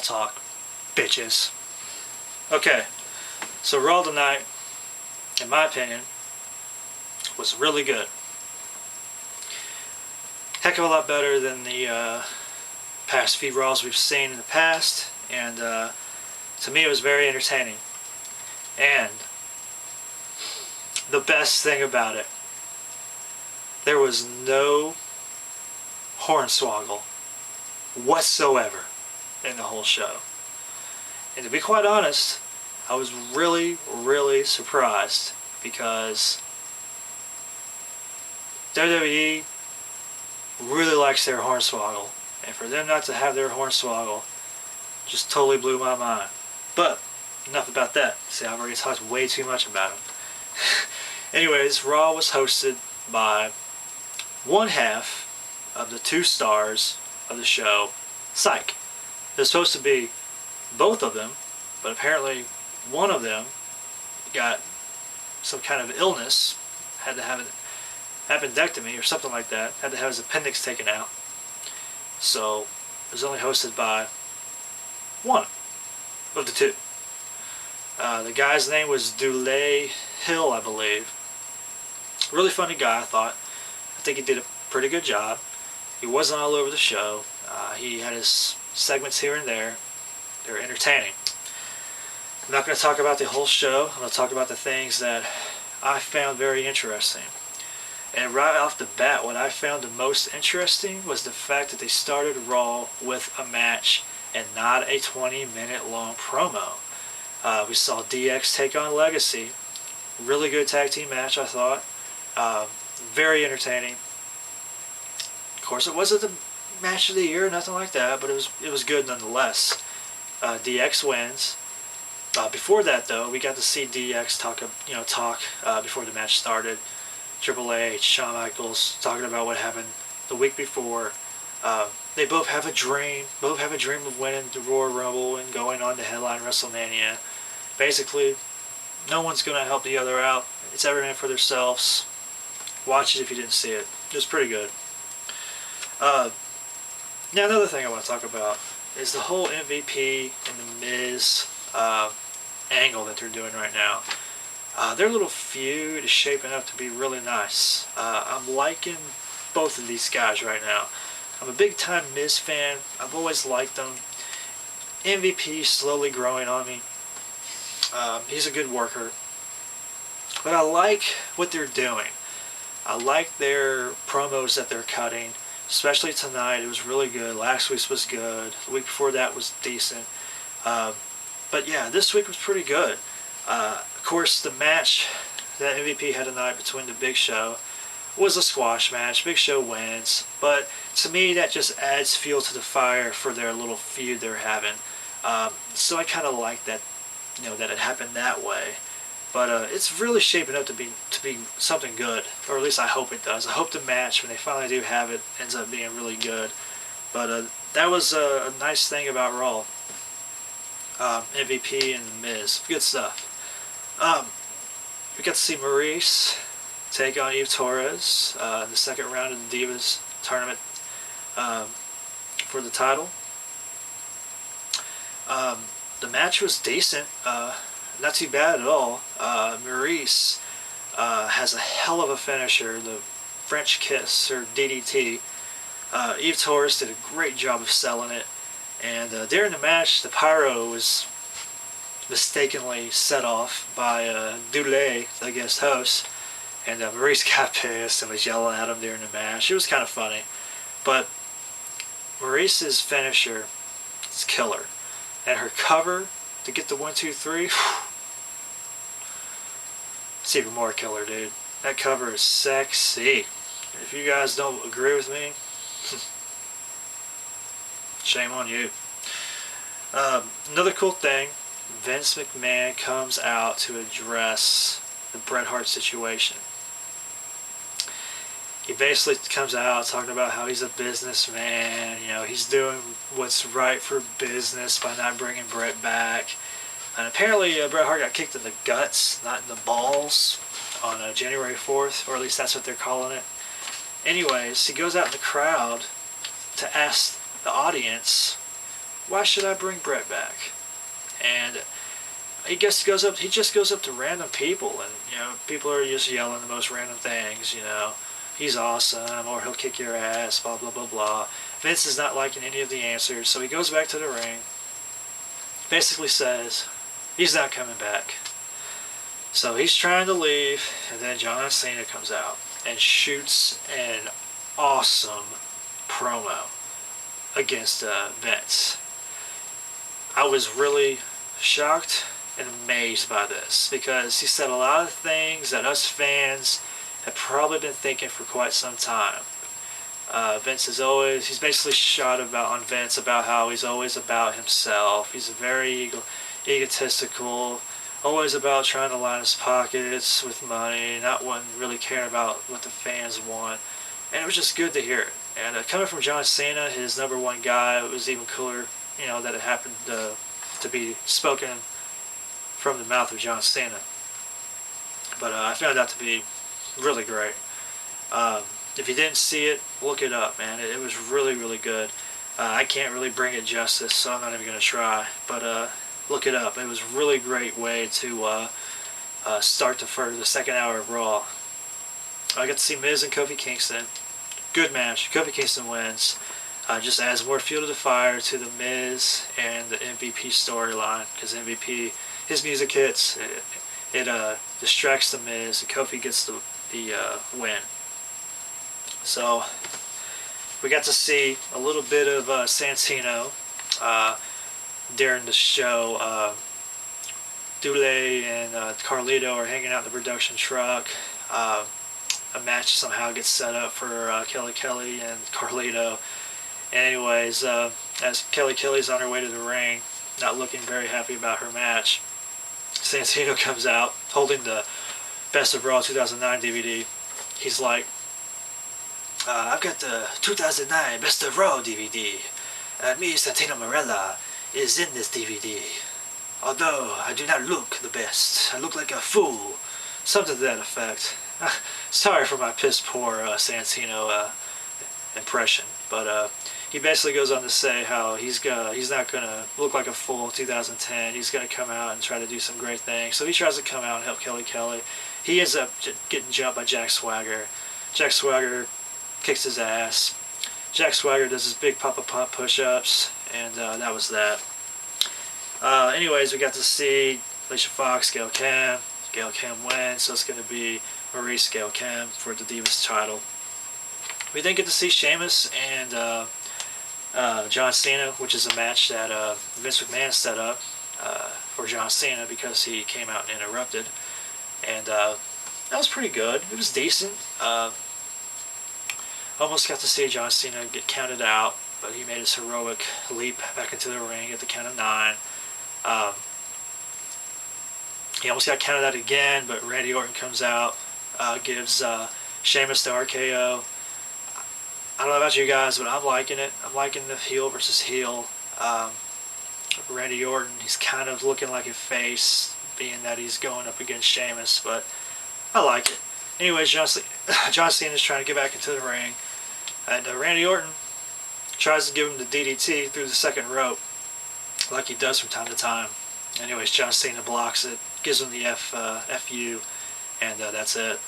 talk, bitches. Okay, so Raw tonight, in my opinion, was really good. Heck of a lot better than the past few Raws we've seen in the past, and to me it was very entertaining. And the best thing about it, there was no hornswoggle whatsoever in the whole show. And to be quite honest, I was really, really surprised because WWE really likes their hornswoggle, and for them not to have their hornswoggle just totally blew my mind. But enough about that. See, I've already talked way too much about them. Anyways, Raw was hosted by one half of the two stars of the show, Psych. It was supposed to be both of them, but apparently one of them got some kind of illness, had to have an appendectomy or something like that, had to have his appendix taken out. So it was only hosted by one of the two. The guy's name was Dulé Hill, I believe. Really funny guy, I thought. I think he did a pretty good job. He wasn't all over the show. He had his segments here and there. They were entertaining. I'm not going to talk about the whole show. I'm going to talk about the things that I found very interesting. And right off the bat, what I found the most interesting was the fact that they started Raw with a match and not a 20-minute long promo. We saw DX take on Legacy. Really good tag team match, I thought. Very entertaining. Of course, it wasn't the match of the year, nothing like that, but it was good nonetheless. DX wins. Before that, though, we got to see DX talk before the match started. Triple H, Shawn Michaels talking about what happened the week before. They both have a dream. Both have a dream of winning the Royal Rumble and going on to headline WrestleMania. Basically, no one's going to help the other out. It's every man for themselves. Watch it if you didn't see it. It was pretty good. Now, another thing I want to talk about is the whole MVP and the Miz angle that they're doing right now. Their little feud is shaping up to be really nice. I'm liking both of these guys right now. I'm a big time Miz fan. I've always liked them. MVP slowly growing on me. He's a good worker. But I like what they're doing. I like their promos that they're cutting. Especially tonight. It was really good. Last week's was good. The week before that was decent. But yeah, this week was pretty good. Of course, the match that MVP had tonight between the Big Show was a squash match. Big Show wins. But to me, that just adds fuel to the fire for their little feud they're having. So I kind of like that, that it happened that way. But it's really shaping up to be something good, or at least I hope it does. I hope the match, when they finally do have it, ends up being really good. But that was a nice thing about Raw. MVP and The Miz, good stuff. We got to see Maryse take on Eve Torres in the second round of the Divas tournament for the title. The match was decent. Not too bad at all. Maryse has a hell of a finisher, the French Kiss, or DDT. Eve Torres did a great job of selling it. And during the match, the pyro was mistakenly set off by Dulé, the guest host. And Maryse got pissed and was yelling at him during the match. It was kind of funny. But Maryse's finisher is killer. And her cover to get the 1, 2, 3, it's even more killer, dude. That cover is sexy. If you guys don't agree with me, shame on you. Another cool thing, Vince McMahon comes out to address the Bret Hart situation. He basically comes out talking about how he's a businessman, he's doing what's right for business by not bringing Bret back. And apparently Bret Hart got kicked in the guts, not in the balls, on January 4th, or at least that's what they're calling it. Anyways, he goes out in the crowd to ask the audience why should I bring Bret back? And he just goes up to random people, and people are just yelling the most random things. He's awesome, or he'll kick your ass, blah blah blah blah. Vince is not liking any of the answers, so he goes back to the ring. Basically says he's not coming back. So he's trying to leave, and then John Cena comes out and shoots an awesome promo against Vince. I was really shocked and amazed by this, because he said a lot of things that us fans have probably been thinking for quite some time. Vince is always, he's basically shot on Vince about how he's always about himself. He's very egotistical, always about trying to line his pockets with money, not really caring about what the fans want. And it was just good to hear it. And coming from John Cena, his number one guy, it was even cooler, that it happened to be spoken from the mouth of John Cena. But I found that to be really great. If you didn't see it, look it up, man. It was really, really good. I can't really bring it justice, so I'm not even going to try. But look it up. It was a really great way to start the second hour of Raw. I got to see Miz and Kofi Kingston. Good match. Kofi Kingston wins. Just adds more fuel to the fire to the Miz and the MVP storyline, because MVP, his music hits, it distracts the Miz, and Kofi gets the win. So we got to see a little bit of Santino during the show. Dule and Carlito are hanging out in the production truck. A match somehow gets set up for Kelly and Carlito. Anyways, as Kelly's on her way to the ring, not looking very happy about her match, Santino comes out holding the Best of Raw 2009 DVD. He's like, I've got the 2009 Best of Raw DVD. Me, Santino Marella, is in this DVD. Although I do not look the best. I look like a fool. Something to that effect. Sorry for my piss poor Santino impression. But he basically goes on to say how he's not going to look like a fool in 2010. He's going to come out and try to do some great things. So he tries to come out and help Kelly. He ends up getting jumped by Jack Swagger. Jack Swagger kicks his ass. Jack Swagger does his big Papa Pump push-ups, and that was that. Anyways, we got to see Alicia Fox, Gail Kim. Gail Kim wins, so it's going to be Maurice Gail Kim for the Divas title. We then get to see Sheamus and John Cena, which is a match that Vince McMahon set up for John Cena because he came out and interrupted. And that was pretty good. It was decent. Almost got to see John Cena get counted out, but he made his heroic leap back into the ring at the count of 9. He almost got counted out again, but Randy Orton comes out, gives Sheamus the RKO. I don't know about you guys, but I'm liking it. I'm liking the heel versus heel. Randy Orton, he's kind of looking like a face, being that he's going up against Sheamus, but I like it. Anyways, John Cena's trying to get back into the ring, and Randy Orton tries to give him the DDT through the second rope, like he does from time to time. Anyways, John Cena blocks it, gives him the FU, and that's it.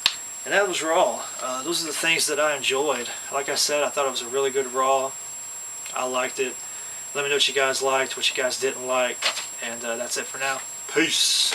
And that was Raw. Those are the things that I enjoyed. Like I said, I thought it was a really good Raw. I liked it. Let me know what you guys liked, what you guys didn't like, and that's it for now. Peace.